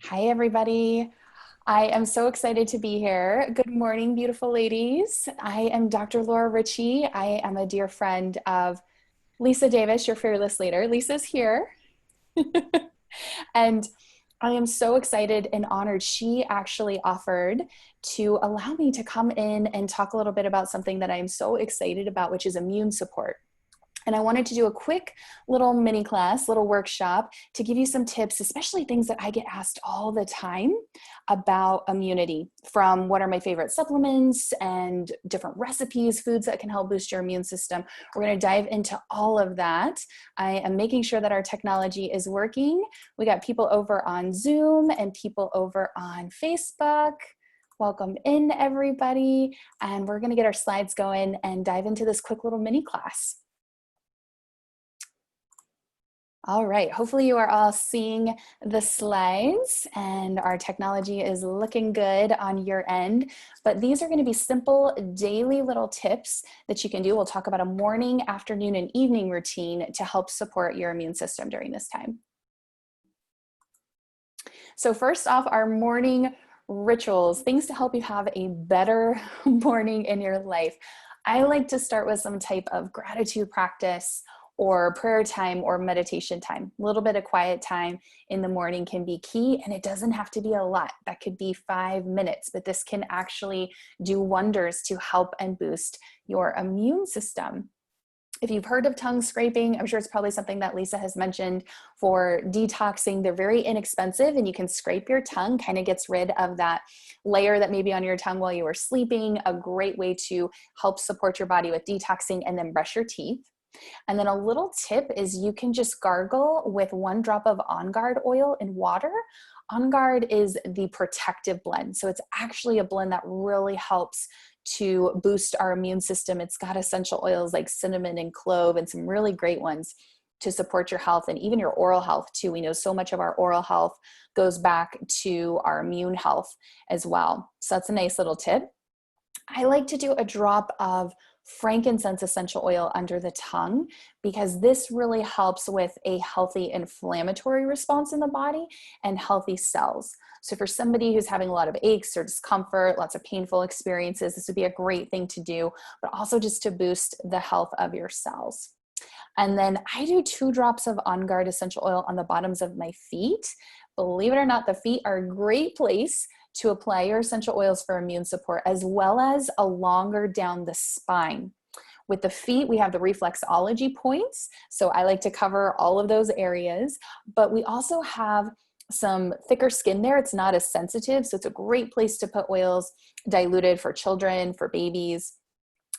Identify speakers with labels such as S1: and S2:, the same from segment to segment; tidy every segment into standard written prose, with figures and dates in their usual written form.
S1: Hi, everybody. I am so excited to be here. Good morning, beautiful ladies. I am Dr. Laura Ricci. I am a dear friend of Lisa Davis, your fearless leader. Lisa's here. And I am so excited and honored. She actually offered to allow me to come in and talk a little bit about something that I am so excited about, which is immune support. And I wanted to do a quick little mini class, little workshop to give you some tips, especially things that I get asked all the time about immunity, from what are my favorite supplements and different recipes, foods that can help boost your immune system. We're going to dive into all of that. I am making sure that our technology is working. We got people over on Zoom and people over on Facebook. Welcome in, everybody. And we're going to get our slides going and dive into this quick little mini class. All right, hopefully you are all seeing the slides and our technology is looking good on your end, but these are going to be simple daily little tips that you can do. We'll talk about a morning, afternoon, and evening routine to help support your immune system during this time. So first off, our morning rituals, things to help you have a better morning in your life. I like to start with some type of gratitude practice or prayer time or meditation time. A little bit of quiet time in the morning can be key, and it doesn't have to be a lot. That could be 5 minutes, but this can actually do wonders to help and boost your immune system. If you've heard of tongue scraping, I'm sure it's probably something that Lisa has mentioned for detoxing. They're very inexpensive, and you can scrape your tongue, kind of gets rid of that layer that may be on your tongue while you were sleeping. A great way to help support your body with detoxing, and then brush your teeth. And then a little tip is you can just gargle with 1 drop of On Guard oil in water. On Guard is the protective blend. So it's actually a blend that really helps to boost our immune system. It's got essential oils like cinnamon and clove and some really great ones to support your health and even your oral health too. We know so much of our oral health goes back to our immune health as well. So that's a nice little tip. I like to do a drop of frankincense essential oil under the tongue because this really helps with a healthy inflammatory response in the body and healthy cells. So for somebody who's having a lot of aches or discomfort, lots of painful experiences, this would be a great thing to do, but also just to boost the health of your cells. And then I do 2 drops of On Guard essential oil on the bottoms of my feet. Believe it or not, the feet are a great place to apply your essential oils for immune support, as well as a longer down the spine. With the feet, we have the reflexology points. So I like to cover all of those areas, but we also have some thicker skin there. It's not as sensitive. So it's a great place to put oils diluted for children, for babies.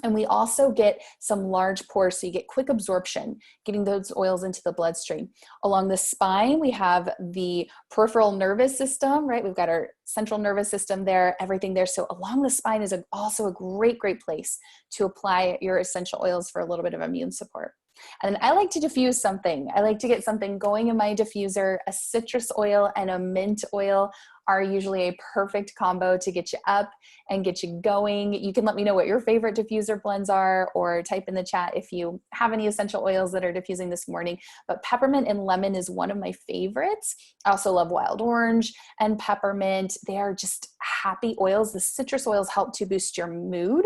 S1: And we also get some large pores, so you get quick absorption, getting those oils into the bloodstream. Along the spine, we have the peripheral nervous system, right? We've got our central nervous system there, everything there. So along the spine is also a great, great place to apply your essential oils for a little bit of immune support. And then I like to diffuse something. I like to get something going in my diffuser. A citrus oil and a mint oil are usually a perfect combo to get you up and get you going. You can let me know what your favorite diffuser blends are, or type in the chat if you have any essential oils that are diffusing this morning. But peppermint and lemon is one of my favorites. I also love wild orange and peppermint. They are just happy oils. The citrus oils help to boost your mood.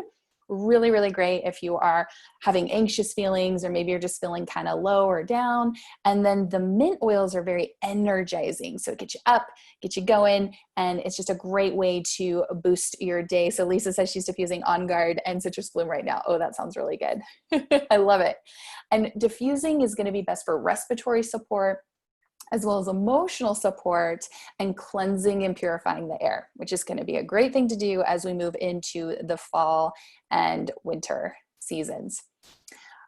S1: Really, really great if you are having anxious feelings, or maybe you're just feeling kind of low or down. And then the mint oils are very energizing. So it gets you up, get you going, and it's just a great way to boost your day. So Lisa says she's diffusing On Guard and Citrus Bloom right now. Oh, that sounds really good. I love it. And diffusing is going to be best for respiratory support, as well as emotional support and cleansing and purifying the air, which is going to be a great thing to do as we move into the fall and winter seasons.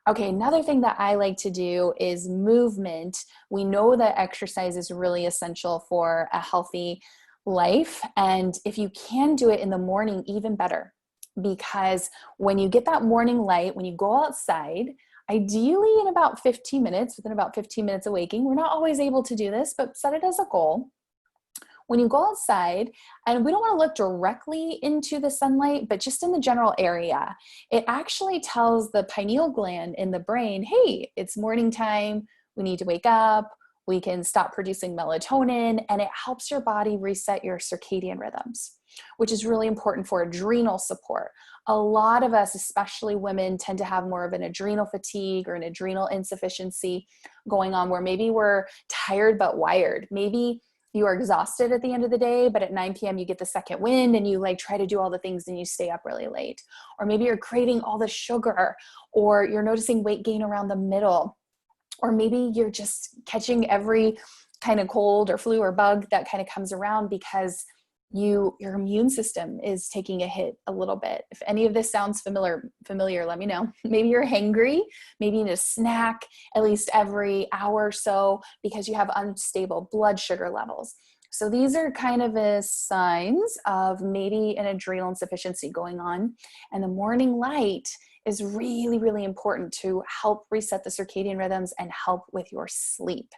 S1: Okay, another thing that I like to do is movement. We know that exercise is really essential for a healthy life, and if you can do it in the morning, even better, because when you get that morning light, when you go outside, ideally in about 15 minutes, within about 15 minutes of waking. We're not always able to do this, but set it as a goal. When you go outside, and we don't want to look directly into the sunlight, but just in the general area, it actually tells the pineal gland in the brain, hey, it's morning time, we need to wake up, We can stop producing melatonin, and it helps your body reset your circadian rhythms, which is really important for adrenal support. A lot of us, especially women, tend to have more of an adrenal fatigue or an adrenal insufficiency going on, where maybe we're tired but wired. Maybe you are exhausted at the end of the day, but at 9 p.m. you get the second wind and you like try to do all the things and you stay up really late. Or maybe you're craving all the sugar, or you're noticing weight gain around the middle. Or maybe you're just catching every kind of cold or flu or bug that kind of comes around because your immune system is taking a hit a little bit. If any of this sounds familiar, let me know. Maybe you're hangry, maybe you need a snack at least every hour or so because you have unstable blood sugar levels. So these are kind of the signs of maybe an adrenal insufficiency going on. And the morning light is really, really important to help reset the circadian rhythms and help with your sleep.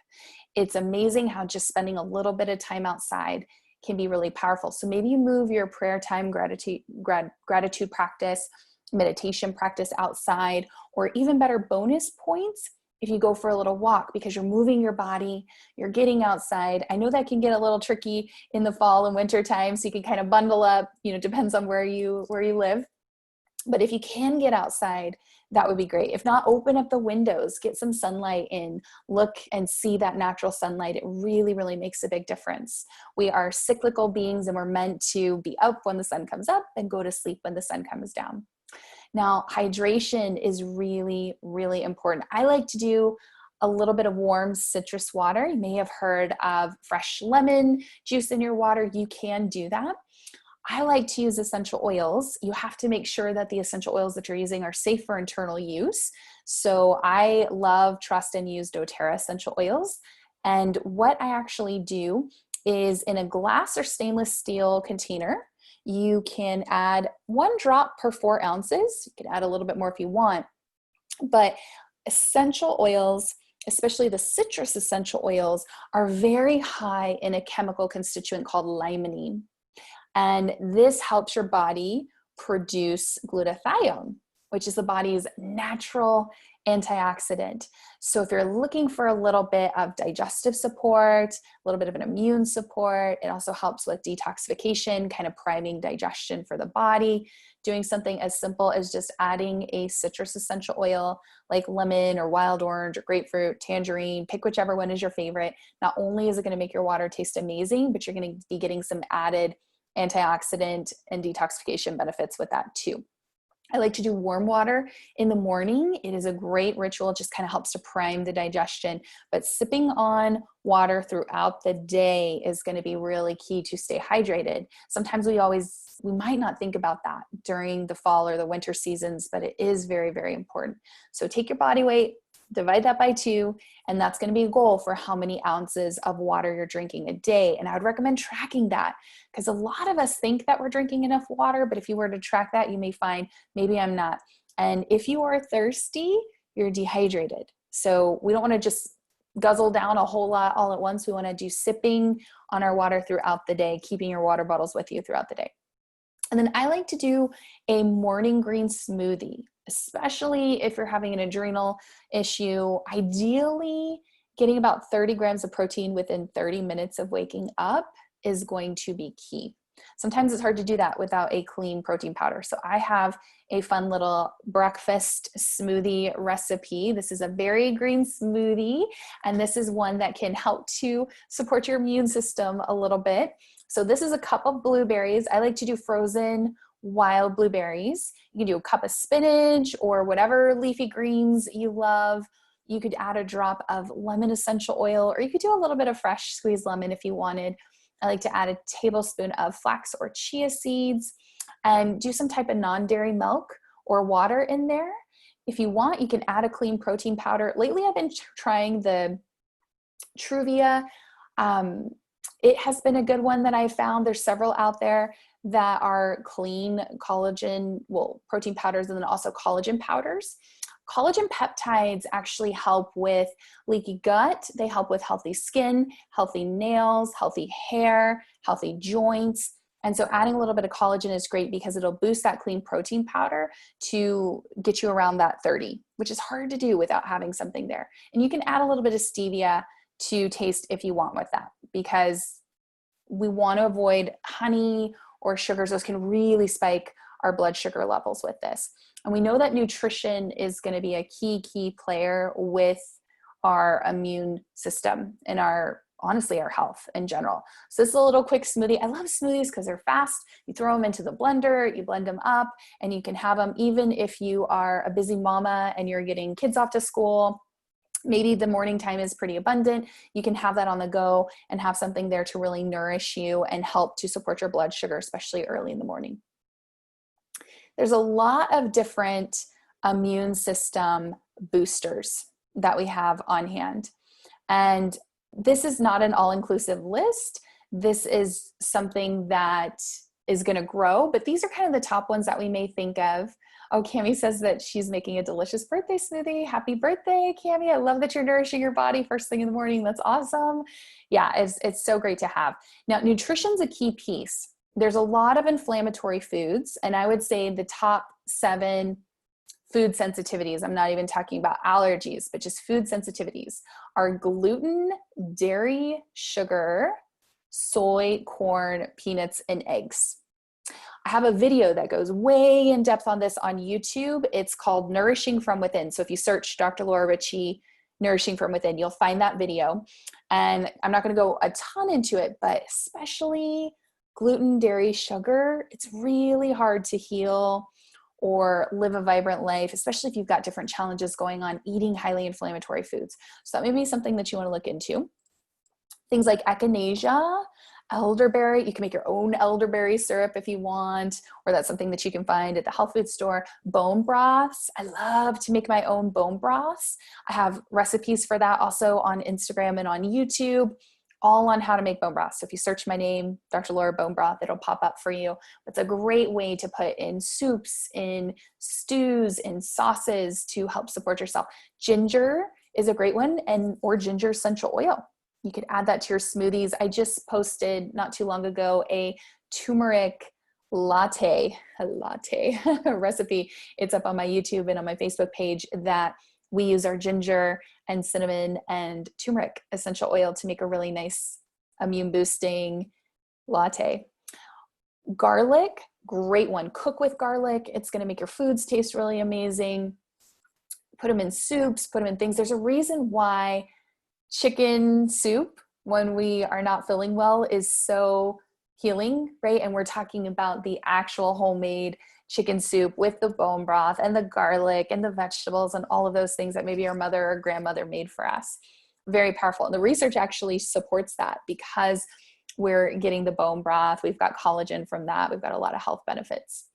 S1: It's amazing how just spending a little bit of time outside can be really powerful. So maybe you move your prayer time, gratitude practice, meditation practice outside, or even better, bonus points if you go for a little walk, because you're moving your body, you're getting outside. I know that can get a little tricky in the fall and winter time, so you can kind of bundle up, depends on where you live. But if you can get outside, that would be great. If not, open up the windows, get some sunlight in, look and see that natural sunlight. It really, really makes a big difference. We are cyclical beings, and we're meant to be up when the sun comes up and go to sleep when the sun comes down. Now, hydration is really, really important. I like to do a little bit of warm citrus water. You may have heard of fresh lemon juice in your water. You can do that. I like to use essential oils. You have to make sure that the essential oils that you're using are safe for internal use. So I love, trust, and use doTERRA essential oils. And what I actually do is, in a glass or stainless steel container, you can add 1 drop per 4 ounces. You can add a little bit more if you want. But essential oils, especially the citrus essential oils, are very high in a chemical constituent called limonene. And this helps your body produce glutathione, which is the body's natural antioxidant. So if you're looking for a little bit of digestive support, a little bit of an immune support, it also helps with detoxification, kind of priming digestion for the body. Doing something as simple as just adding a citrus essential oil like lemon or wild orange or grapefruit, tangerine, pick whichever one is your favorite. Not only is it going to make your water taste amazing, but you're going to be getting some added antioxidant and detoxification benefits with that too. I like to do warm water in the morning. It is a great ritual. It just kind of helps to prime the digestion, but sipping on water throughout the day is going to be really key to stay hydrated. Sometimes we might not think about that during the fall or the winter seasons, but it is very, very important. So take your body weight, divide that by 2, and that's going to be a goal for how many ounces of water you're drinking a day. And I would recommend tracking that, because a lot of us think that we're drinking enough water, but if you were to track that, you may find maybe I'm not. And if you are thirsty, you're dehydrated. So we don't want to just guzzle down a whole lot all at once. We want to do sipping on our water throughout the day, keeping your water bottles with you throughout the day. And then I like to do a morning green smoothie, especially if you're having an adrenal issue. Ideally, getting about 30 grams of protein within 30 minutes of waking up is going to be key. Sometimes it's hard to do that without a clean protein powder. So I have a fun little breakfast smoothie recipe. This is a berry green smoothie, and this is one that can help to support your immune system a little bit. So this is a cup of blueberries. I like to do frozen wild blueberries. You can do a cup of spinach or whatever leafy greens you love. You could add a drop of lemon essential oil, or you could do a little bit of fresh squeezed lemon if you wanted. I like to add a tablespoon of flax or chia seeds and do some type of non-dairy milk or water in there. If you want, you can add a clean protein powder. Lately, I've been trying the Truvia. It has been a good one that I found. There's several out there that are clean protein powders, and then also collagen powders. Collagen peptides actually help with leaky gut. They help with healthy skin, healthy nails, healthy hair, healthy joints. And so adding a little bit of collagen is great because it'll boost that clean protein powder to get you around that 30, which is hard to do without having something there. And you can add a little bit of stevia to taste if you want with that, because we want to avoid honey or sugars. Those can really spike our blood sugar levels with this. And we know that nutrition is going to be a key player with our immune system and honestly, our health in general. So this is a little quick smoothie. I love smoothies because they're fast. You throw them into the blender, you blend them up, and you can have them even if you are a busy mama and you're getting kids off to school. Maybe the morning time is pretty abundant. You can have that on the go and have something there to really nourish you and help to support your blood sugar, especially early in the morning. There's a lot of different immune system boosters that we have on hand. And this is not an all-inclusive list. This is something that is going to grow, but these are kind of the top ones that we may think of. Oh, Cami says that she's making a delicious birthday smoothie. Happy birthday, Cami. I love that you're nourishing your body first thing in the morning. That's awesome. Yeah, it's so great to have. Now, nutrition's a key piece. There's a lot of inflammatory foods, and I would say the top 7 food sensitivities, I'm not even talking about allergies, but just food sensitivities, are gluten, dairy, sugar, soy, corn, peanuts, and eggs. I have a video that goes way in depth on this on YouTube. It's called Nourishing from Within. So if you search Dr. Laura Ricci, Nourishing from Within, you'll find that video. And I'm not going to go a ton into it, but especially gluten, dairy, sugar, it's really hard to heal or live a vibrant life, especially if you've got different challenges going on eating highly inflammatory foods. So that may be something that you want to look into. Things like echinacea, elderberry, you can make your own elderberry syrup if you want, or that's something that you can find at the health food store. Bone broths, I love to make my own bone broths. I have recipes for that also on Instagram and on YouTube, all on how to make bone broth. So if you search my name, Dr. Laura Bone Broth, it'll pop up for you. It's a great way to put in soups, in stews, in sauces to help support yourself. Ginger is a great one, or ginger essential oil. You could add that to your smoothies. I just posted not too long ago a turmeric latte recipe. It's up on my YouTube and on my Facebook page that we use our ginger and cinnamon and turmeric essential oil to make a really nice immune boosting latte. Garlic, great one. Cook with garlic. It's going to make your foods taste really amazing. Put them in soups, put them in things. There's a reason why chicken soup, when we are not feeling well, is so healing, right? And we're talking about the actual homemade chicken soup with the bone broth and the garlic and the vegetables and all of those things that maybe our mother or grandmother made for us. Very powerful. And the research actually supports that because we're getting the bone broth. We've got collagen from that. We've got a lot of health benefits.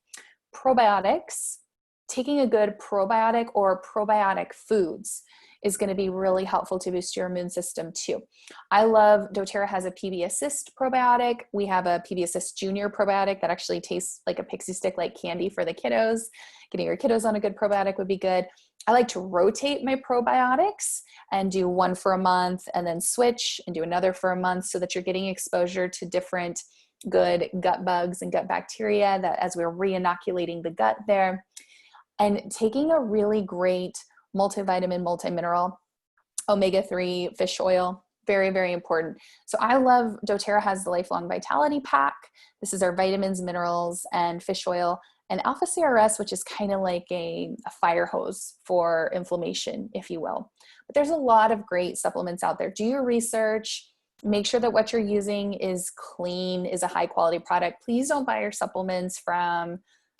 S1: Probiotics, taking a good probiotic or probiotic foods is going to be really helpful to boost your immune system too. I love, doTERRA has a PB Assist probiotic. We have a PB Assist Junior probiotic that actually tastes like a pixie stick, like candy for the kiddos. Getting your kiddos on a good probiotic would be good. I like to rotate my probiotics and do one for a month and then switch and do another for a month so that you're getting exposure to different good gut bugs and gut bacteria that as we're re-inoculating the gut there. And taking a really great multivitamin, multimineral, omega-3 fish oil, very, very important. So I love, doTERRA has the Lifelong Vitality Pack. This is our vitamins, minerals, and fish oil, and Alpha CRS, which is kind of like a fire hose for inflammation, if you will. But there's a lot of great supplements out there. Do your research. Make sure that what you're using is clean, is a high quality product. Please don't buy your supplements from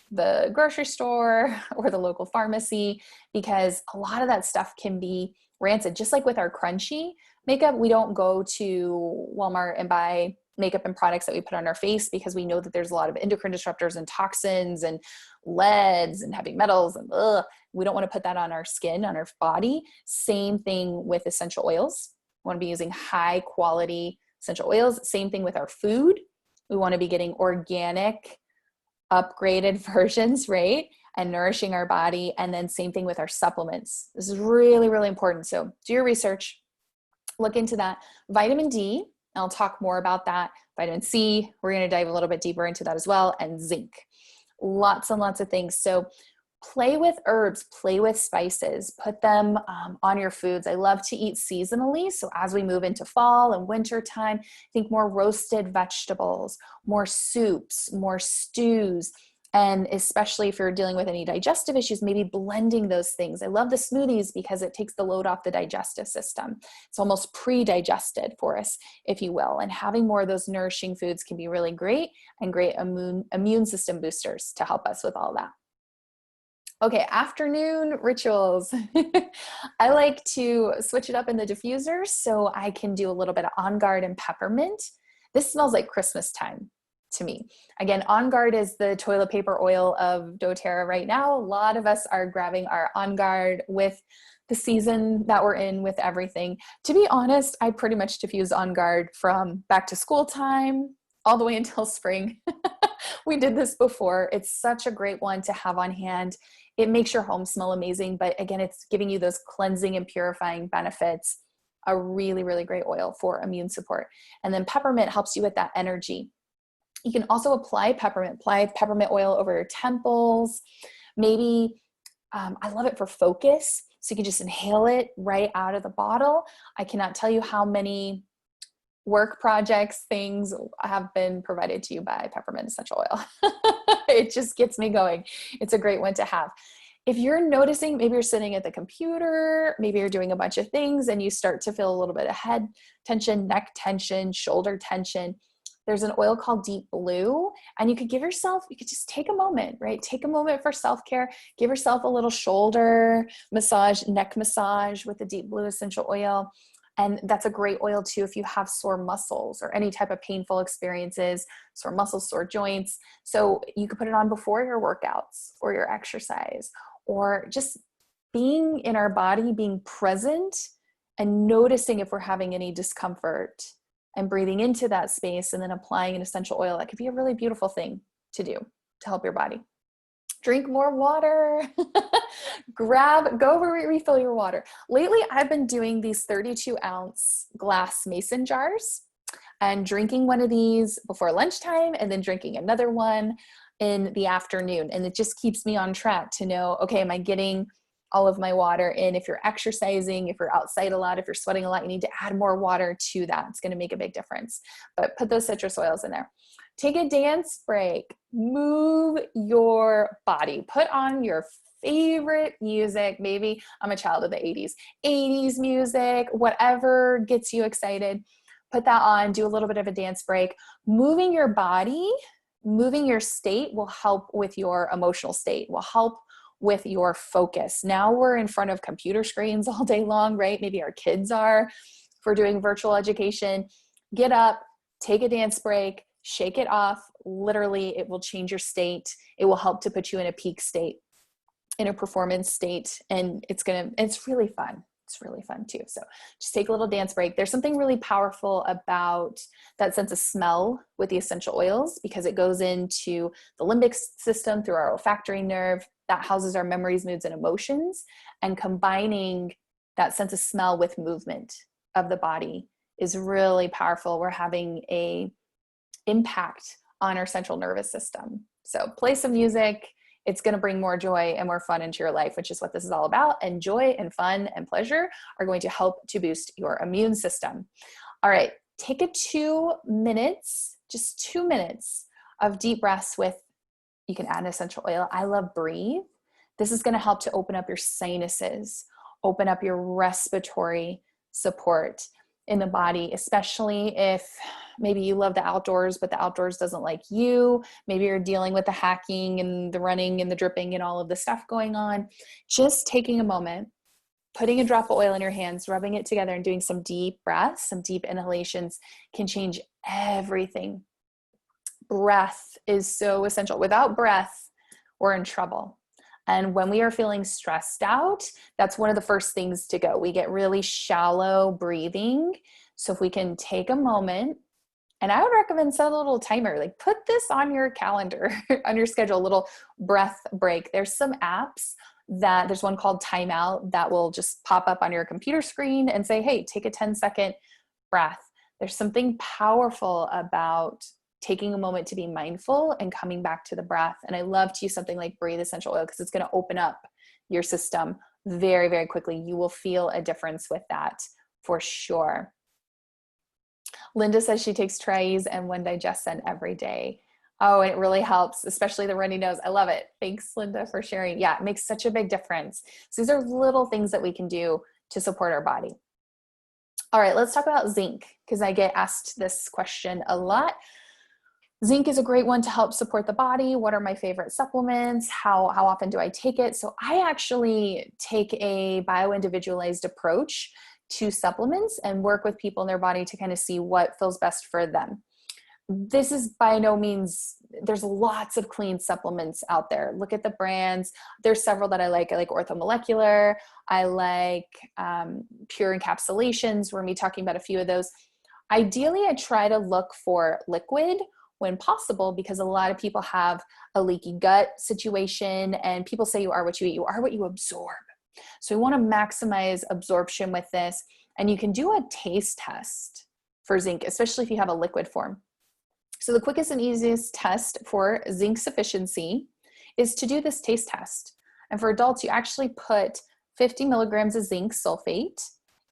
S1: the grocery store or the local pharmacy, because a lot of that stuff can be rancid. Just like with our crunchy makeup, we don't go to Walmart and buy makeup and products that we put on our face because we know that there's a lot of endocrine disruptors and toxins and leads and heavy metals, and we don't want to put that on our skin, on our body. Same thing with essential oils. We want to be using high quality essential oils. Same thing with our food. We want to be getting organic, upgraded versions, right? And nourishing our body. And then same thing with our supplements. This is really, really important. So do your research, look into that. Vitamin D, I'll talk more about that. Vitamin C, we're going to dive a little bit deeper into that as well. And zinc, lots and lots of things. So Play with herbs, play with spices, put them on your foods. I love to eat seasonally. So as we move into fall and winter time, think more roasted vegetables, more soups, more stews. And especially if you're dealing with any digestive issues, maybe blending those things. I love the smoothies because it takes the load off the digestive system. It's almost pre-digested for us, if you will. And having more of those nourishing foods can be really great, and great immune system boosters to help us with all that. Okay, afternoon rituals. I like to switch it up in the diffuser so I can do a little bit of On Guard and peppermint. This smells like Christmas time to me. Again, On Guard is the toilet paper oil of doTERRA right now. A lot of us are grabbing our On Guard with the season that we're in, with everything. To be honest, I pretty much diffuse On Guard from back to school time all the way until spring. We did this before. It's such a great one to have on hand. It makes your home smell amazing, but again, it's giving you those cleansing and purifying benefits. A really, really great oil for immune support. And then peppermint helps you with that energy. You can also apply peppermint oil over your temples. Maybe, I love it for focus. So you can just inhale it right out of the bottle. I cannot tell you how many work projects, things have been provided to you by peppermint essential oil. It just gets me going. It's a great one to have. If you're noticing, maybe you're sitting at the computer, maybe you're doing a bunch of things and you start to feel a little bit of head tension, neck tension, shoulder tension, there's an oil called Deep Blue, and you could just take a moment, right? Take a moment for self-care. Give yourself a little shoulder massage, neck massage with the Deep Blue essential oil. And that's a great oil too if you have sore muscles or any type of painful experiences, sore muscles, sore joints. So you could put it on before your workouts or your exercise, or just being in our body, being present and noticing if we're having any discomfort and breathing into that space and then applying an essential oil. That could be a really beautiful thing to do to help your body. Drink more water. Go refill your water. Lately, I've been doing these 32-ounce glass mason jars and drinking one of these before lunchtime and then drinking another one in the afternoon. And it just keeps me on track to know, okay, am I getting all of my water in? If you're exercising, if you're outside a lot, if you're sweating a lot, you need to add more water to that. It's going to make a big difference. But put those citrus oils in there. Take a dance break, move your body, put on your favorite music. Maybe I'm a child of the 80s music, whatever gets you excited, put that on, do a little bit of a dance break. Moving your body, moving your state will help with your emotional state, will help with your focus. Now we're in front of computer screens all day long, right? Maybe our kids are, if we're doing virtual education. Get up, take a dance break, shake it off. Literally, it will change your state. It will help to put you in a peak state, in a performance state. And it's really fun. It's really fun too. So just take a little dance break. There's something really powerful about that sense of smell with the essential oils, because it goes into the limbic system through our olfactory nerve that houses our memories, moods, and emotions. And combining that sense of smell with movement of the body is really powerful. We're having a impact on our central nervous system. So play some music. It's going to bring more joy and more fun into your life, which is what this is all about. And joy and fun and pleasure are going to help to boost your immune system. All right, take a 2 minutes, just 2 minutes of deep breaths with, you can add an essential oil. I love Breathe. This is going to help to open up your sinuses, open up your respiratory support in the body, especially if maybe you love the outdoors, but the outdoors doesn't like you. Maybe you're dealing with the hacking and the running and the dripping and all of the stuff going on. Just taking a moment, putting a drop of oil in your hands, rubbing it together and doing some deep breaths, some deep inhalations can change everything. Breath is so essential. Without breath, we're in trouble. And when we are feeling stressed out, that's one of the first things to go. We get really shallow breathing. So if we can take a moment, and I would recommend set a little timer, like put this on your calendar, on your schedule, a little breath break. There's some apps there's one called Timeout that will just pop up on your computer screen and say, hey, take a 10-second breath. There's something powerful about taking a moment to be mindful and coming back to the breath. And I love to use something like Breathe Essential Oil because it's going to open up your system very, very quickly. You will feel a difference with that for sure. Linda says she takes Trays and one Digestin every day. Oh, and it really helps, especially the runny nose. I love it. Thanks, Linda, for sharing. Yeah, it makes such a big difference. So these are little things that we can do to support our body. All right, let's talk about zinc because I get asked this question a lot. Zinc is a great one to help support the body. What are my favorite supplements? How often do I take it? So I actually take a bio-individualized approach to supplements and work with people in their body to kind of see what feels best for them. This is by no means, there's lots of clean supplements out there. Look at the brands. There's several that I like. I like Orthomolecular. I like Pure Encapsulations. We're going to be talking about a few of those. Ideally, I try to look for liquid when possible because a lot of people have a leaky gut situation and people say you are what you eat. You are what you absorb. So we want to maximize absorption with this. And you can do a taste test for zinc, especially if you have a liquid form. So the quickest and easiest test for zinc sufficiency is to do this taste test. And for adults, you actually put 50 milligrams of zinc sulfate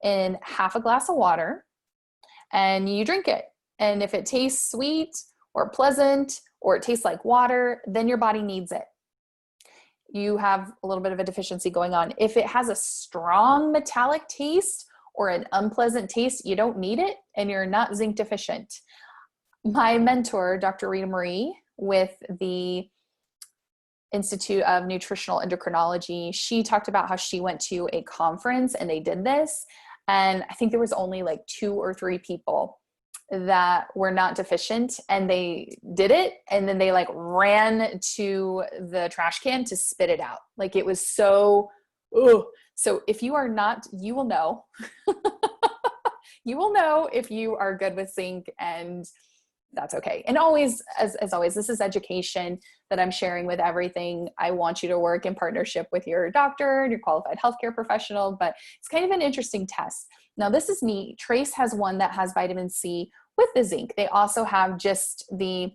S1: in half a glass of water and you drink it. And if it tastes sweet or pleasant or it tastes like water, then your body needs it. You have a little bit of a deficiency going on. If it has a strong metallic taste or an unpleasant taste, you don't need it and you're not zinc deficient. My mentor, Dr. Rita Marie, with the Institute of Nutritional Endocrinology, she talked about how she went to a conference and they did this. And I think there was only like 2 or 3 people that were not deficient and they did it. And then they like ran to the trash can to spit it out. Like it was so, ugh. So if you are not, you will know. You will know if you are good with zinc, and that's okay. And always, as always, this is education that I'm sharing with everything. I want you to work in partnership with your doctor and your qualified healthcare professional, but it's kind of an interesting test. Now, this is neat. Trace has one that has vitamin C with the zinc. They also have just the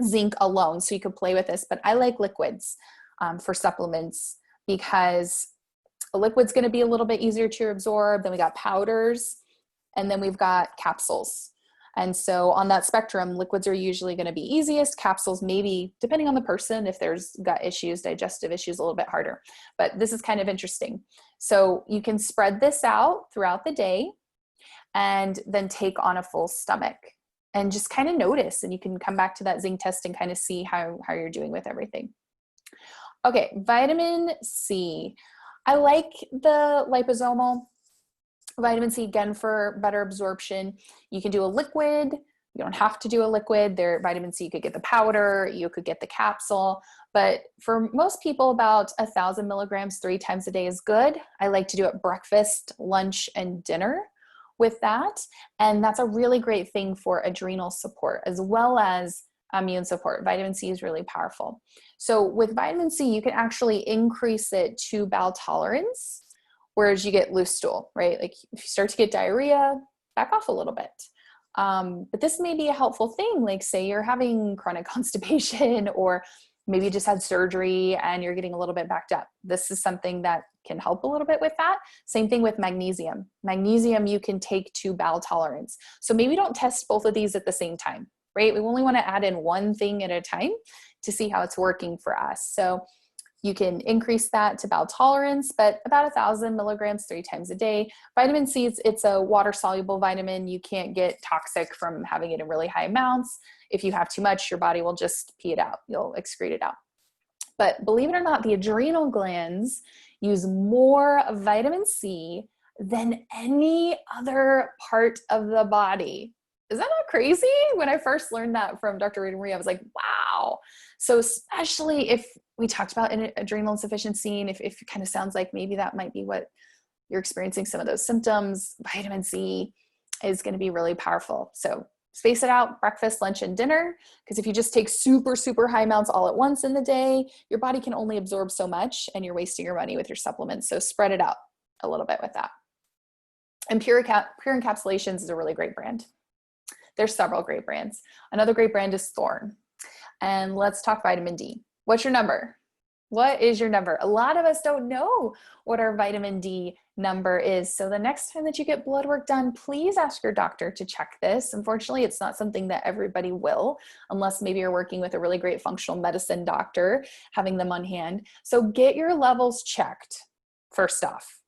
S1: zinc alone, so you could play with this, but I like liquids for supplements because a liquid's going to be a little bit easier to absorb. Then we got powders, and then we've got capsules. And so on that spectrum, liquids are usually going to be easiest. Capsules, maybe, depending on the person, if there's gut issues, digestive issues, a little bit harder. But this is kind of interesting. So you can spread this out throughout the day and then take on a full stomach and just kind of notice. And you can come back to that zinc test and kind of see how you're doing with everything. Okay, vitamin C. I like the liposomal vitamin C, again, for better absorption. You can do a liquid. You don't have to do a liquid. There, vitamin C, you could get the powder, you could get the capsule. But for most people, about 1,000 milligrams 3 times a day is good. I like to do it breakfast, lunch, and dinner with that. And that's a really great thing for adrenal support as well as immune support. Vitamin C is really powerful. So with vitamin C, you can actually increase it to bowel tolerance, whereas you get loose stool, right? Like if you start to get diarrhea, back off a little bit. But this may be a helpful thing. Like say you're having chronic constipation, or maybe you just had surgery and you're getting a little bit backed up. This is something that can help a little bit with that. Same thing with magnesium. Magnesium you can take to bowel tolerance. So maybe don't test both of these at the same time, right? We only want to add in one thing at a time to see how it's working for us. So you can increase that to bowel tolerance, but about 1,000 milligrams 3 times a day. Vitamin C, it's a water-soluble vitamin. You can't get toxic from having it in really high amounts. If you have too much, your body will just pee it out. You'll excrete it out. But believe it or not, the adrenal glands use more vitamin C than any other part of the body. Is that not crazy? When I first learned that from Dr. Rita Marie, I was like, wow. So especially if we talked about adrenal insufficiency, and if it kind of sounds like maybe that might be what you're experiencing, some of those symptoms, vitamin C is going to be really powerful. So space it out, breakfast, lunch, and dinner, because if you just take super, super high amounts all at once in the day, your body can only absorb so much and you're wasting your money with your supplements. So spread it out a little bit with that. And Pure Encapsulations is a really great brand. There's several great brands. Another great brand is Thorne. And let's talk vitamin D. What's your number? What is your number? A lot of us don't know what our vitamin D number is. So the next time that you get blood work done, please ask your doctor to check this. Unfortunately, it's not something that everybody will, unless maybe you're working with a really great functional medicine doctor, having them on hand. So get your levels checked first off.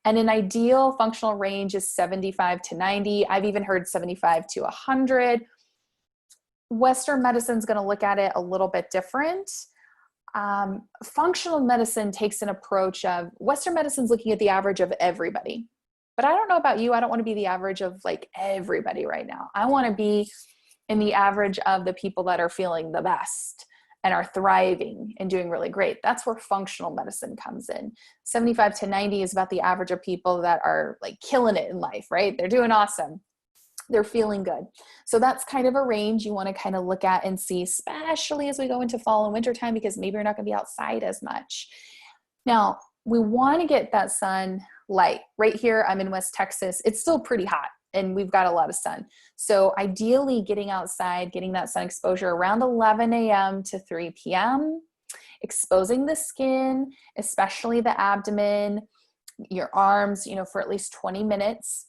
S1: And an ideal functional range is 75 to 90. I've even heard 75 to 100. Western medicine is going to look at it a little bit different. Functional medicine takes an approach of Western medicine's looking at the average of everybody. But I don't know about you. I don't want to be the average of like everybody right now. I want to be in the average of the people that are feeling the best and are thriving and doing really great. That's where functional medicine comes in. 75 to 90 is about the average of people that are like killing it in life, right? They're doing awesome. They're feeling good. So that's kind of a range you want to kind of look at and see, especially as we go into fall and winter time, because maybe you're not going to be outside as much. Now, we want to get that sun light. Right here, I'm in West Texas. It's still pretty hot and we've got a lot of sun. So ideally getting outside, getting that sun exposure around 11 a.m. to 3 p.m., exposing the skin, especially the abdomen, your arms, for at least 20 minutes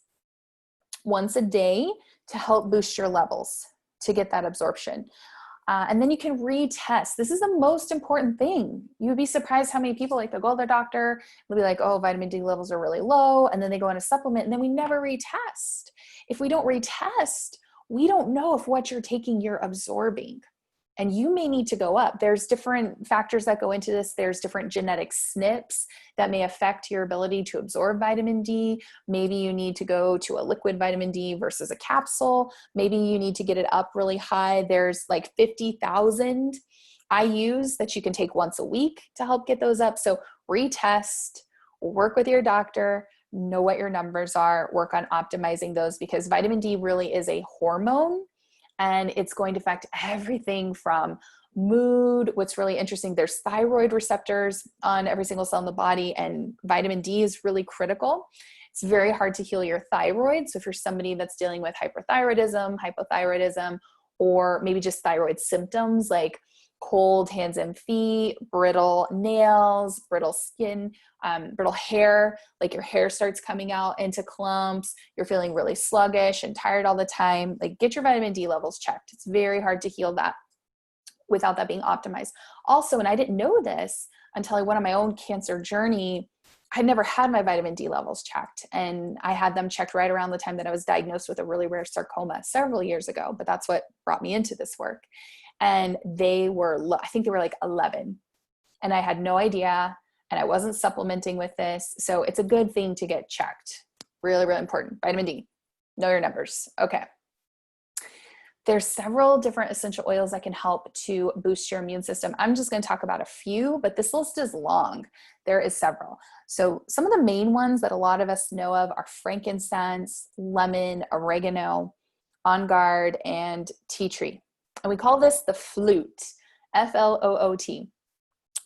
S1: once a day to help boost your levels to get that absorption. And then you can retest. This is the most important thing. You would be surprised how many people they'll go to their doctor, they'll be like, oh, vitamin D levels are really low. And then they go on a supplement and then we never retest. If we don't retest, we don't know if what you're taking, you're absorbing. And you may need to go up. There's different factors that go into this. There's different genetic SNPs that may affect your ability to absorb vitamin D. Maybe you need to go to a liquid vitamin D versus a capsule. Maybe you need to get it up really high. There's like 50,000 IUs that you can take once a week to help get those up. So retest, work with your doctor, know what your numbers are, work on optimizing those, because vitamin D really is a hormone. And it's going to affect everything from mood. What's really interesting, there's thyroid receptors on every single cell in the body, and vitamin D is really critical. It's very hard to heal your thyroid. So if you're somebody that's dealing with hypothyroidism, or maybe just thyroid symptoms like cold hands and feet, brittle nails, brittle skin, brittle hair, like your hair starts coming out into clumps, you're feeling really sluggish and tired all the time, like get your vitamin D levels checked. It's very hard to heal that without that being optimized. Also, and I didn't know this until I went on my own cancer journey, I'd never had my vitamin D levels checked. And I had them checked right around the time that I was diagnosed with a really rare sarcoma several years ago, but that's what brought me into this work. And they were, I think they were like 11, and I had no idea, and I wasn't supplementing with this. So it's a good thing to get checked. Really, really important. Vitamin D, know your numbers. Okay. There's several different essential oils that can help to boost your immune system. I'm just going to talk about a few, but this list is long. There is several. So some of the main ones that a lot of us know of are frankincense, lemon, oregano, on guard, and tea tree. And we call this the flute, Floot.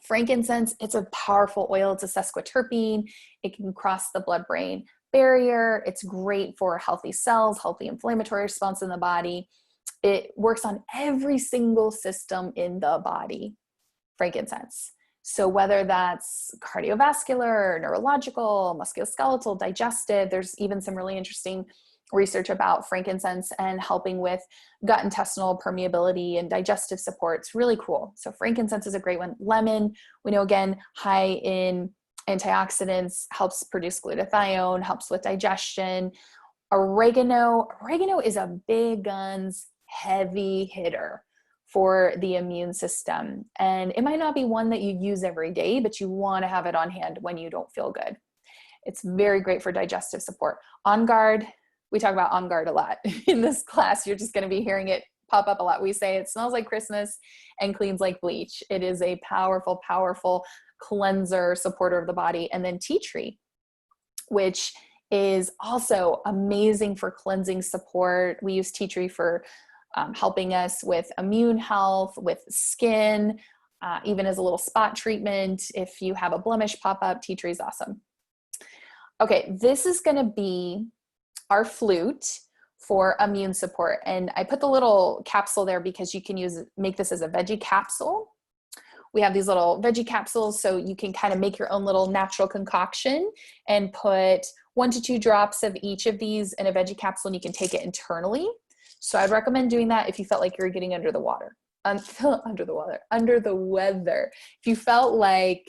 S1: Frankincense, it's a powerful oil. It's a sesquiterpene. It can cross the blood-brain barrier. It's great for healthy cells, healthy inflammatory response in the body. It works on every single system in the body, frankincense. So whether that's cardiovascular, neurological, musculoskeletal, digestive, there's even some really interesting research about frankincense and helping with gut intestinal permeability and digestive support. It's really cool. So frankincense is a great one. Lemon, we know, again, high in antioxidants, helps produce glutathione, helps with digestion. Oregano is a big guns, heavy hitter for the immune system. And it might not be one that you use every day, but you want to have it on hand when you don't feel good. It's very great for digestive support. On guard, we talk about on guard a lot in this class. You're just going to be hearing it pop up a lot. We say it smells like Christmas and cleans like bleach. It is a powerful, powerful cleanser, supporter of the body. And then tea tree, which is also amazing for cleansing support. We use tea tree for helping us with immune health, with skin, even as a little spot treatment. If you have a blemish pop up, tea tree is awesome. Okay, this is going to be our flute for immune support. And I put the little capsule there because you can make this as a veggie capsule. We have these little veggie capsules, so you can kind of make your own little natural concoction and put 1 to 2 drops of each of these in a veggie capsule, and you can take it internally. So I'd recommend doing that if you felt like you're getting under the weather. If you felt like,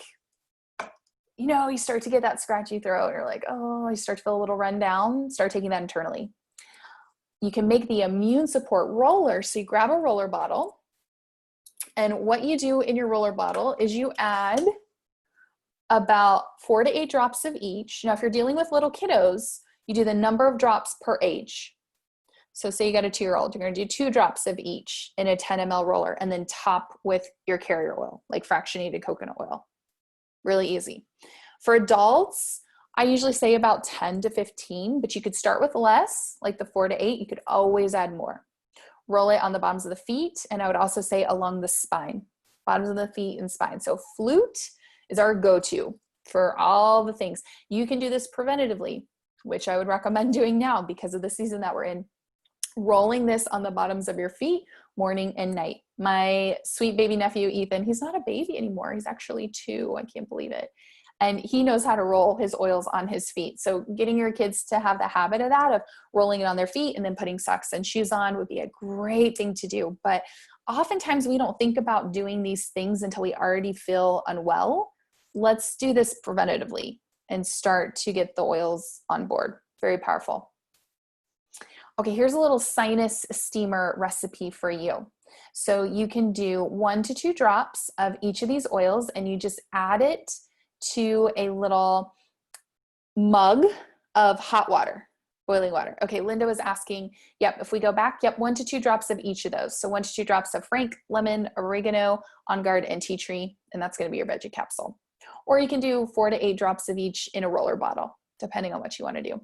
S1: you start to get that scratchy throat, or like, oh, you start to feel a little run down, start taking that internally. You can make the immune support roller. So you grab a roller bottle, and what you do in your roller bottle is you add about 4 to 8 drops of each. Now, if you're dealing with little kiddos, you do the number of drops per age. So say you got a 2-year-old, you're going to do 2 drops of each in a 10 ml roller, and then top with your carrier oil, like fractionated coconut oil. Really easy. For adults, I usually say about 10 to 15, but you could start with less, like the 4 to 8. You could always add more. Roll it on the bottoms of the feet, and I would also say along the spine, bottoms of the feet and spine. So flute is our go-to for all the things. You can do this preventatively, which I would recommend doing now because of the season that we're in. Rolling this on the bottoms of your feet morning and night. My sweet baby nephew, Ethan, he's not a baby anymore. He's actually 2. I can't believe it. And he knows how to roll his oils on his feet. So getting your kids to have the habit of that, of rolling it on their feet and then putting socks and shoes on, would be a great thing to do. But oftentimes we don't think about doing these things until we already feel unwell. Let's do this preventatively and start to get the oils on board. Very powerful. Okay, here's a little sinus steamer recipe for you. So you can do 1 to 2 drops of each of these oils, and you just add it to a little mug of hot water, boiling water. Okay, Linda was asking, yep, if we go back, yep, 1 to 2 drops of each of those. So 1 to 2 drops of frank, lemon, oregano, on guard, and tea tree, and that's going to be your veggie capsule. Or you can do 4 to 8 drops of each in a roller bottle, depending on what you want to do.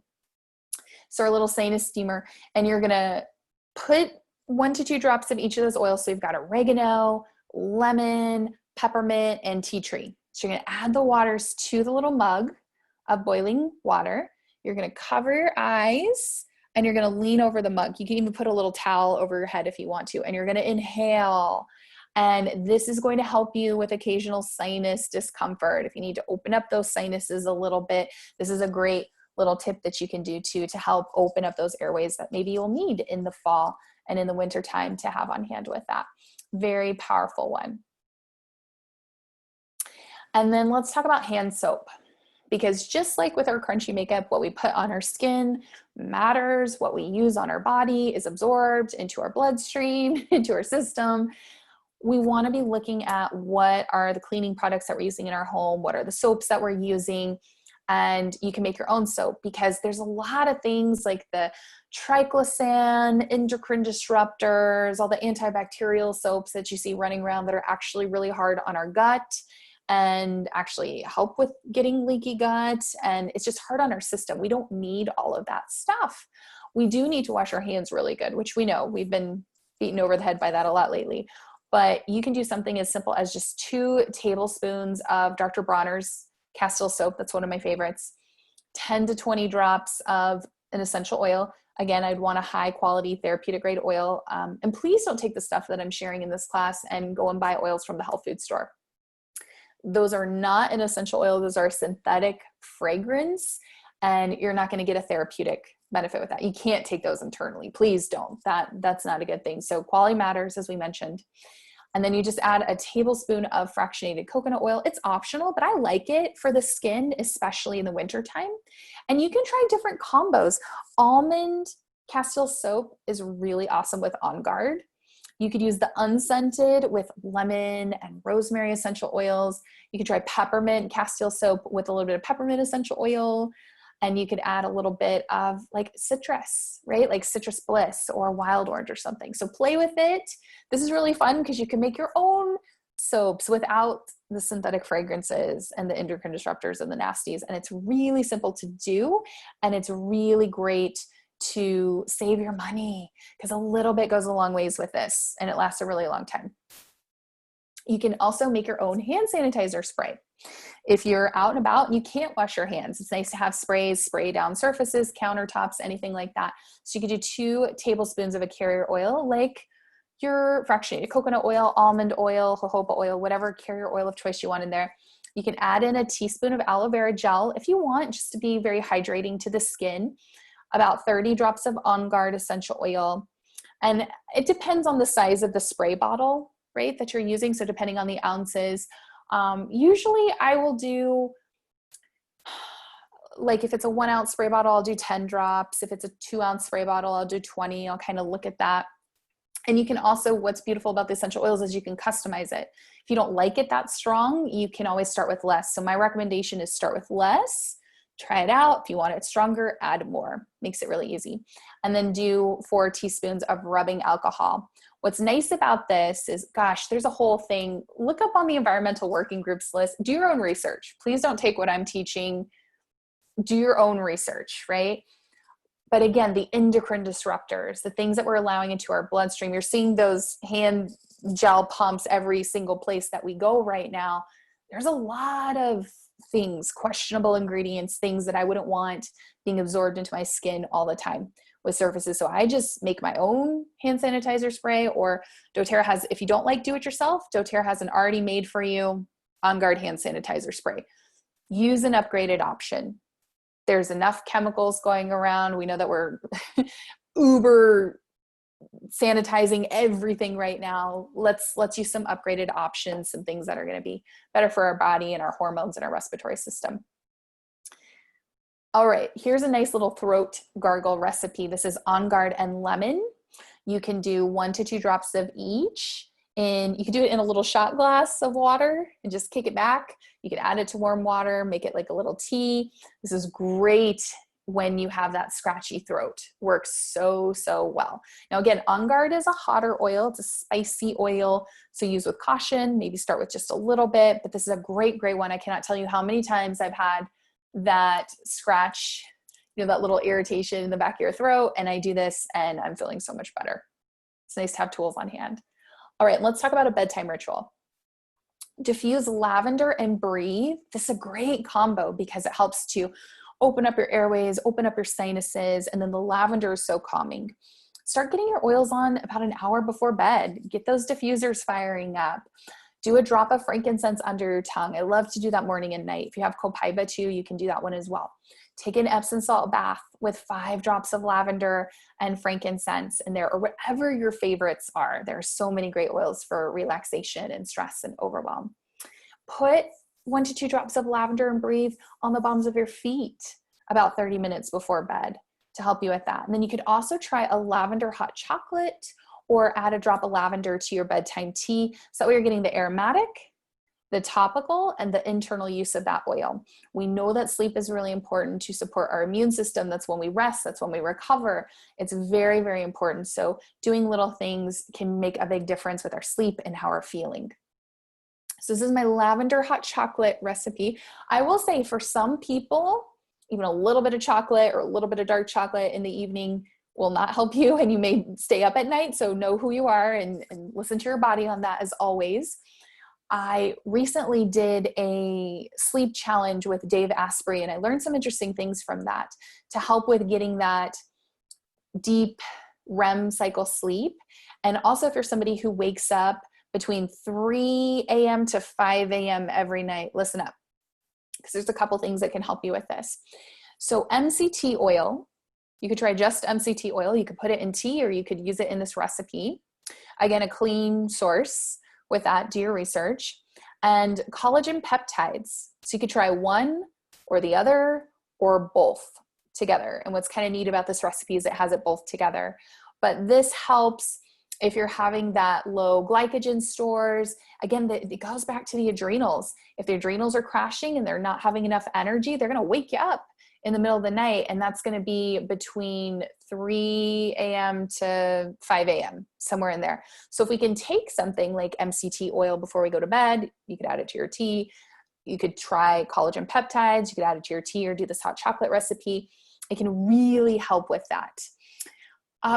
S1: So our little sinus steamer, and you're going to put 1 to 2 drops of each of those oils. So you've got oregano, lemon, peppermint, and tea tree. So you're going to add the waters to the little mug of boiling water. You're going to cover your eyes, and you're going to lean over the mug. You can even put a little towel over your head if you want to, and you're going to inhale. And this is going to help you with occasional sinus discomfort. If you need to open up those sinuses a little bit, this is a great little tip that you can do too, to help open up those airways that maybe you'll need in the fall and in the winter time to have on hand with that. Very powerful one. And then let's talk about hand soap, because just like with our crunchy makeup, what we put on our skin matters. What we use on our body is absorbed into our bloodstream, into our system. We want to be looking at what are the cleaning products that we're using in our home, what are the soaps that we're using, and you can make your own soap, because there's a lot of things like the triclosan, endocrine disruptors, all the antibacterial soaps that you see running around that are actually really hard on our gut and actually help with getting leaky gut. And it's just hard on our system. We don't need all of that stuff. We do need to wash our hands really good, which we know. We've been beaten over the head by that a lot lately. But you can do something as simple as just 2 tablespoons of Dr. Bronner's Castile soap. That's one of my favorites. 10 to 20 drops of an essential oil. Again, I'd want a high quality therapeutic grade oil. And please don't take the stuff that I'm sharing in this class and go and buy oils from the health food store. Those are not an essential oil. Those are synthetic fragrance, and you're not going to get a therapeutic benefit with that. You can't take those internally. Please don't. That's not a good thing. So quality matters, as we mentioned. And then you just add a tablespoon of fractionated coconut oil. It's optional, but I like it for the skin, especially in the wintertime. And you can try different combos. Almond Castile soap is really awesome with On Guard. You could use the unscented with lemon and rosemary essential oils. You could try peppermint Castile soap with a little bit of peppermint essential oil. And you could add a little bit of like citrus, right? Like citrus bliss or wild orange or something. So play with it. This is really fun because you can make your own soaps without the synthetic fragrances and the endocrine disruptors and the nasties. And it's really simple to do. And it's really great to save your money because a little bit goes a long ways with this, and it lasts a really long time. You can also make your own hand sanitizer spray. If you're out and about and you can't wash your hands, it's nice to have sprays, spray down surfaces, countertops, anything like that. So you could do 2 tablespoons of a carrier oil, like your fractionated coconut oil, almond oil, jojoba oil, whatever carrier oil of choice you want in there. You can add in a teaspoon of aloe vera gel if you want, just to be very hydrating to the skin, about 30 drops of On Guard essential oil. And it depends on the size of the spray bottle, right, that you're using. So depending on the ounces, usually I will do, like if it's a 1 ounce spray bottle, I'll do 10 drops. If it's a 2 ounce spray bottle, I'll do 20. I'll kind of look at that. And you can also, what's beautiful about the essential oils is you can customize it. If you don't like it that strong, you can always start with less. So my recommendation is start with less, try it out. If you want it stronger, add more. Makes it really easy. And then do 4 teaspoons of rubbing alcohol. What's nice about this is, gosh, there's a whole thing. Look up on the environmental working groups list. Do your own research. Please don't take what I'm teaching. Do your own research, right? But again, the endocrine disruptors, the things that we're allowing into our bloodstream, you're seeing those hand gel pumps every single place that we go right now. There's a lot of things, questionable ingredients, things that I wouldn't want being absorbed into my skin all the time with surfaces. So I just make my own hand sanitizer spray, or doTERRA has, if you don't like do it yourself, doTERRA has an already made for you On Guard hand sanitizer spray. Use an upgraded option. There's enough chemicals going around. We know that we're uber sanitizing everything right now. Let's use some upgraded options, some things that are going to be better for our body and our hormones and our respiratory system. All right, here's a nice little throat gargle recipe. This is On Guard and lemon. You can do 1 to 2 drops of each. And you can do it in a little shot glass of water and just kick it back. You can add it to warm water, make it like a little tea. This is great when you have that scratchy throat. Works so, so well. Now again, On Guard is a hotter oil. It's a spicy oil, so use with caution. Maybe start with just a little bit, but this is a great, great one. I cannot tell you how many times I've had that scratch, that little irritation in the back of your throat, and I do this and I'm feeling so much better. It's nice to have tools on hand. All right, let's talk about a bedtime ritual. Diffuse lavender and breathe. This is a great combo because it helps to open up your airways, open up your sinuses, and then the lavender is so calming. Start getting your oils on about an hour before bed. Get those diffusers firing up. Do a drop of frankincense under your tongue. I love to do that morning and night. If you have copaiba too, you can do that one as well. Take an Epsom salt bath with 5 drops of lavender and frankincense in there, or whatever your favorites are. There are so many great oils for relaxation and stress and overwhelm. Put 1 to 2 drops of lavender and breathe on the bottoms of your feet about 30 minutes before bed to help you with that. And then you could also try a lavender hot chocolate or add a drop of lavender to your bedtime tea. So that way you're getting the aromatic, the topical, and the internal use of that oil. We know that sleep is really important to support our immune system. That's when we rest. That's when we recover. It's very, very important. So doing little things can make a big difference with our sleep and how we're feeling. So this is my lavender hot chocolate recipe. I will say for some people, even a little bit of chocolate or a little bit of dark chocolate in the evening will not help you, and you may stay up at night. So know who you are and listen to your body on that as always. I recently did a sleep challenge with Dave Asprey, and I learned some interesting things from that to help with getting that deep REM cycle sleep. And also if you're somebody who wakes up between 3 a.m. to 5 a.m. every night, listen up, because there's a couple things that can help you with this. So MCT oil, you could try just MCT oil. You could put it in tea, or you could use it in this recipe. Again, a clean source. With that, do your research. And collagen peptides. So you could try one or the other or both together. And what's kind of neat about this recipe is it has it both together. But this helps if you're having that low glycogen stores. Again, it goes back to the adrenals. If the adrenals are crashing and they're not having enough energy, they're going to wake you up in the middle of the night, and that's going to be between 3 a.m. to 5 a.m., somewhere in there. So if we can take something like MCT oil before we go to bed, you could add it to your tea. You could try collagen peptides. You could add it to your tea or do this hot chocolate recipe. It can really help with that.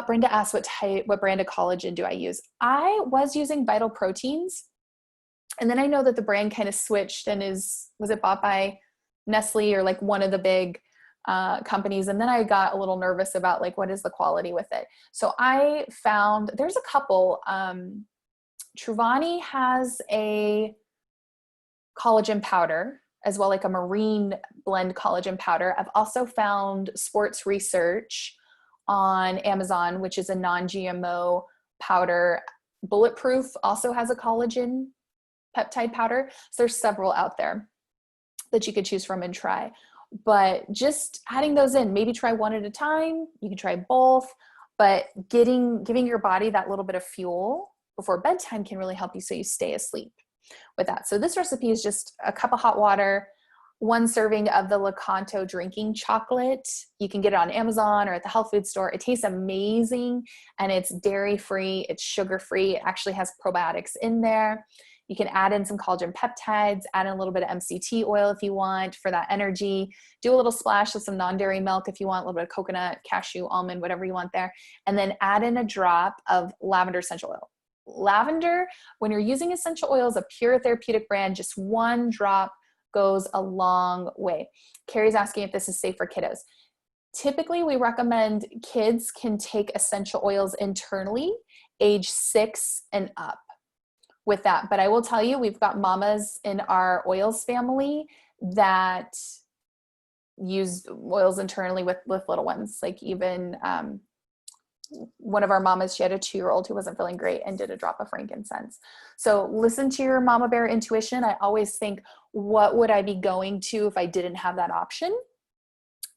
S1: Brenda asked what brand of collagen do I use? I was using Vital Proteins. And then I know that the brand kind of switched and was it bought by Nestle or like one of the big companies. And then I got a little nervous about like, what is the quality with it? So I found there's a couple. Truvani has a collagen powder as well, like a marine blend collagen powder. I've also found Sports Research on Amazon, which is a non-GMO powder. Bulletproof also has a collagen peptide powder. So there's several out there that you could choose from and try. But just adding those in, maybe try one at a time. You can try both, but giving your body that little bit of fuel before bedtime can really help you so you stay asleep with that. So this recipe is just a cup of hot water, 1 serving of the Lakanto drinking chocolate. You can get it on Amazon or at the health food store. It tastes amazing, and it's dairy-free, it's sugar-free. It actually has probiotics in there. You can add in some collagen peptides, add in a little bit of MCT oil if you want for that energy. Do a little splash with some non-dairy milk if you want, a little bit of coconut, cashew, almond, whatever you want there. And then add in a drop of lavender essential oil. Lavender, when you're using essential oils, a pure therapeutic brand, just 1 drop goes a long way. Carrie's asking if this is safe for kiddos. Typically, we recommend kids can take essential oils internally, age 6 and up with that. But I will tell you, we've got mamas in our oils family that use oils internally with little ones. Like even one of our mamas, she had a 2-year-old who wasn't feeling great and did a drop of frankincense. So listen to your mama bear intuition. I always think, what would I be going to if I didn't have that option?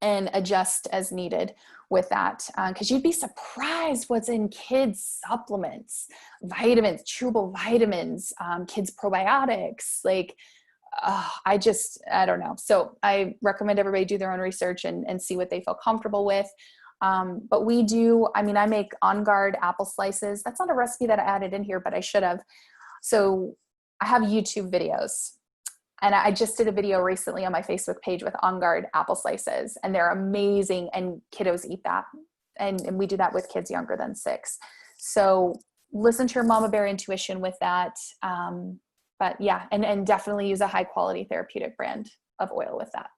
S1: And adjust as needed with that. Because you'd be surprised what's in kids' supplements, vitamins, chewable vitamins, kids' probiotics. Like, I don't know. So I recommend everybody do their own research and see what they feel comfortable with. But we do, I make On Guard apple slices. That's not a recipe that I added in here, but I should have. So I have YouTube videos. And I just did a video recently on my Facebook page with On Guard apple slices, and they're amazing, and kiddos eat that. And we do that with kids younger than 6. So listen to your mama bear intuition with that. But yeah, and definitely use a high quality therapeutic brand of oil with that.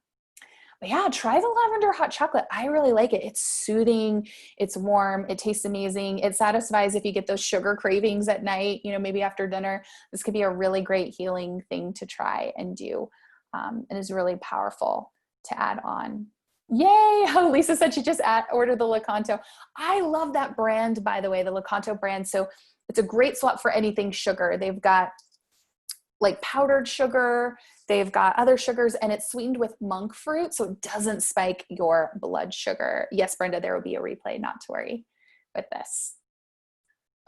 S1: But yeah, try the lavender hot chocolate. I really like it. It's soothing. It's warm. It tastes amazing. It satisfies if you get those sugar cravings at night, maybe after dinner. This could be a really great healing thing to try and do. And is really powerful to add on. Yay! Lisa said she just ordered the Lakanto. I love that brand, by the way, the Lakanto brand. So it's a great swap for anything sugar. They've got like powdered sugar, they've got other sugars, and it's sweetened with monk fruit, so it doesn't spike your blood sugar. Yes, Brenda, there will be a replay, not to worry with this.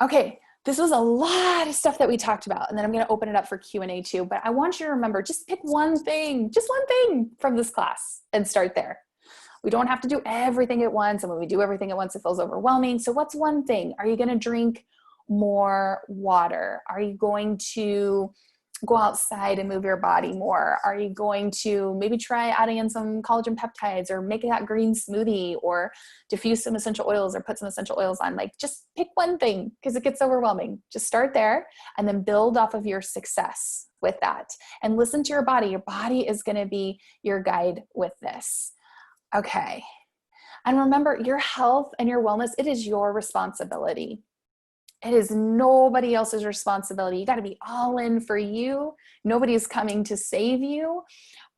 S1: Okay, this was a lot of stuff that we talked about, and then I'm going to open it up for Q&A too, but I want you to remember, just pick one thing from this class and start there. We don't have to do everything at once, and when we do everything at once, it feels overwhelming. So what's one thing? Are you going to drink more water? Are you going to go outside and move your body more? Are you going to maybe try adding in some collagen peptides, or make that green smoothie, or diffuse some essential oils, or put some essential oils on? Like, just pick one thing, because it gets overwhelming. Just start there and then build off of your success with that, and listen to your body. Your body is going to be your guide with this. Okay. And remember, your health and your wellness, it is your responsibility. It is nobody else's responsibility. You got to be all in for you. Nobody's coming to save you.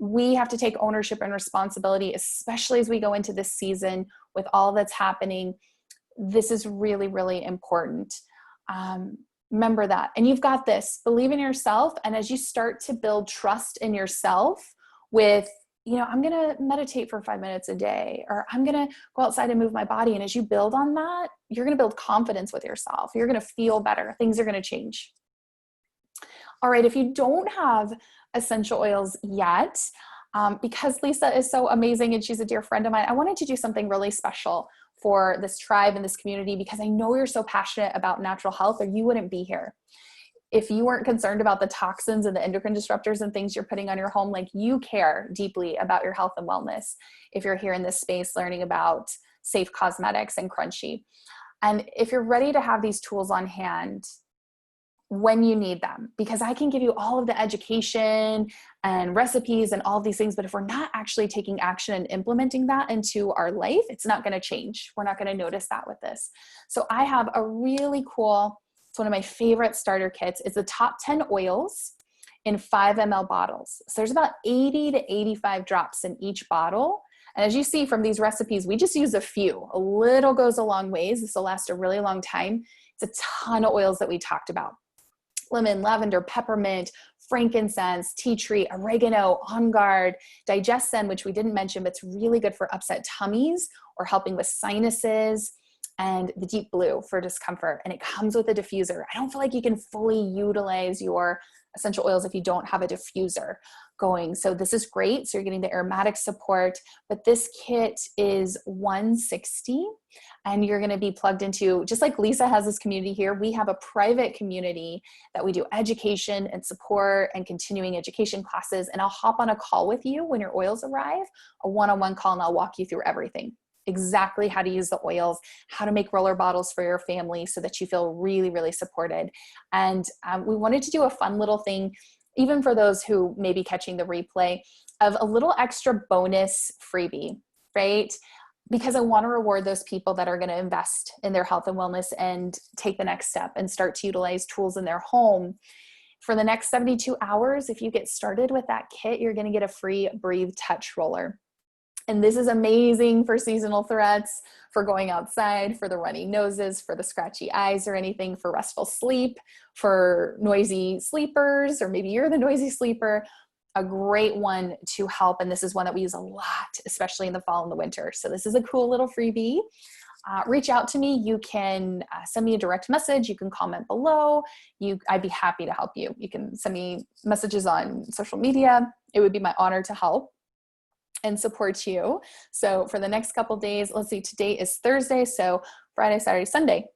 S1: We have to take ownership and responsibility, especially as we go into this season with all that's happening. This is really, really important. Remember that. And you've got this. Believe in yourself. And as you start to build trust in yourself with, I'm going to meditate for 5 minutes a day, or I'm going to go outside and move my body. And as you build on that, you're going to build confidence with yourself. You're going to feel better. Things are going to change. All right. If you don't have essential oils yet, because Lisa is so amazing and she's a dear friend of mine, I wanted to do something really special for this tribe and this community, because I know you're so passionate about natural health, or you wouldn't be here. If you weren't concerned about the toxins and the endocrine disruptors and things you're putting on your home, like, you care deeply about your health and wellness if you're here in this space learning about safe cosmetics and crunchy. And if you're ready to have these tools on hand, when you need them, because I can give you all of the education and recipes and all of these things, but if we're not actually taking action and implementing that into our life, it's not going to change. We're not going to notice that with this. So I have a really cool, it's one of my favorite starter kits. It's the top 10 oils in 5 ml bottles. So there's about 80 to 85 drops in each bottle. And as you see from these recipes, we just use a few. A little goes a long ways. This will last a really long time. It's a ton of oils that we talked about. Lemon, lavender, peppermint, frankincense, tea tree, oregano, on guard, digestin, which we didn't mention, but it's really good for upset tummies or helping with sinuses, and the deep blue for discomfort. And it comes with a diffuser. I don't feel like you can fully utilize your essential oils if you don't have a diffuser going. So this is great. So you're getting the aromatic support, but this kit is $160 and you're going to be plugged into, just like Lisa has this community here, we have a private community that we do education and support and continuing education classes. And I'll hop on a call with you when your oils arrive, a one-on-one call, and I'll walk you through everything. Exactly how to use the oils, how to make roller bottles for your family so that you feel really, really supported. And we wanted to do a fun little thing, even for those who may be catching the replay, of a little extra bonus freebie, right? Because I want to reward those people that are going to invest in their health and wellness and take the next step and start to utilize tools in their home. For the next 72 hours, if you get started with that kit, you're going to get a free Breathe Touch roller. And this is amazing for seasonal threats, for going outside, for the runny noses, for the scratchy eyes or anything, for restful sleep, for noisy sleepers, or maybe you're the noisy sleeper. A great one to help. And this is one that we use a lot, especially in the fall and the winter. So this is a cool little freebie. Reach out to me. You can send me a direct message. You can comment below. I'd be happy to help you. You can send me messages on social media. It would be my honor to help and support you. So for the next couple days, let's see, today is Thursday. So Friday, Saturday, Sunday,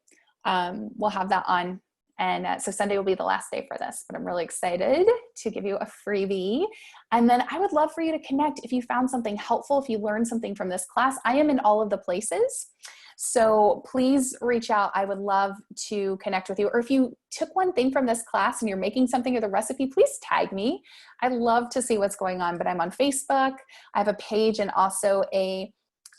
S1: we'll have that on. And so Sunday will be the last day for this, but I'm really excited to give you a freebie. And then I would love for you to connect if you found something helpful, if you learned something from this class. I am in all of the places. So please reach out. I would love to connect with you. Or if you took one thing from this class and you're making something of the recipe, please tag me. I love to see what's going on, but I'm on Facebook. I have a page and also a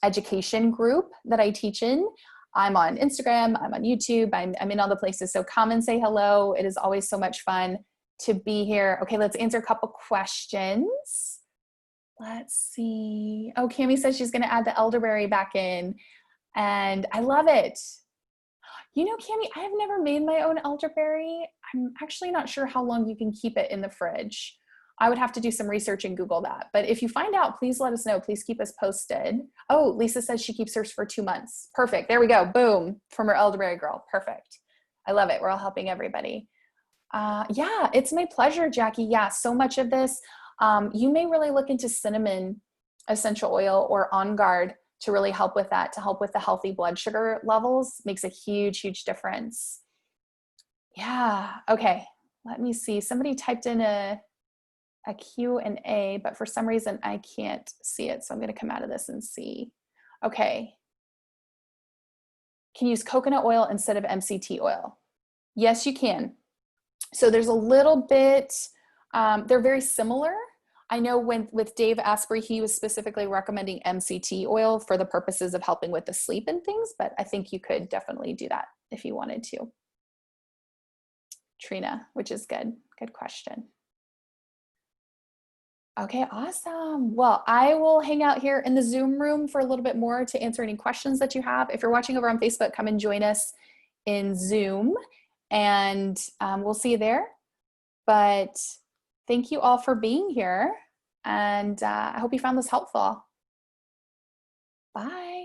S1: education group that I teach in. I'm on Instagram, I'm on YouTube, I'm in all the places. So come and say hello. It is always so much fun to be here. Okay, let's answer a couple questions. Let's see. Oh, Cami says she's gonna add the elderberry back in. And I love it. You know, Cami, I have never made my own elderberry. I'm actually not sure how long you can keep it in the fridge. I would have to do some research and Google that. But if you find out, please let us know. Please keep us posted. Oh, Lisa says she keeps hers for 2 months. Perfect. There we go. Boom. From her elderberry girl. Perfect. I love it. We're all helping everybody. Yeah, it's my pleasure, Jackie. Yeah, so much of this. You may really look into cinnamon essential oil or On Guard to really help with that, to help with the healthy blood sugar levels. Makes a huge, huge difference. Yeah. Okay. Let me see. Somebody typed in a Q&A, but for some reason I can't see it. So I'm going to come out of this and see. Okay. Can you use coconut oil instead of MCT oil? Yes, you can. So there's a little bit, they're very similar. I know with Dave Asprey, he was specifically recommending MCT oil for the purposes of helping with the sleep and things, but I think you could definitely do that if you wanted to. Trina, which is good. Good question. Okay, awesome. Well, I will hang out here in the Zoom room for a little bit more to answer any questions that you have. If you're watching over on Facebook, come and join us in Zoom, and we'll see you there. But thank you all for being here, and I hope you found this helpful. Bye.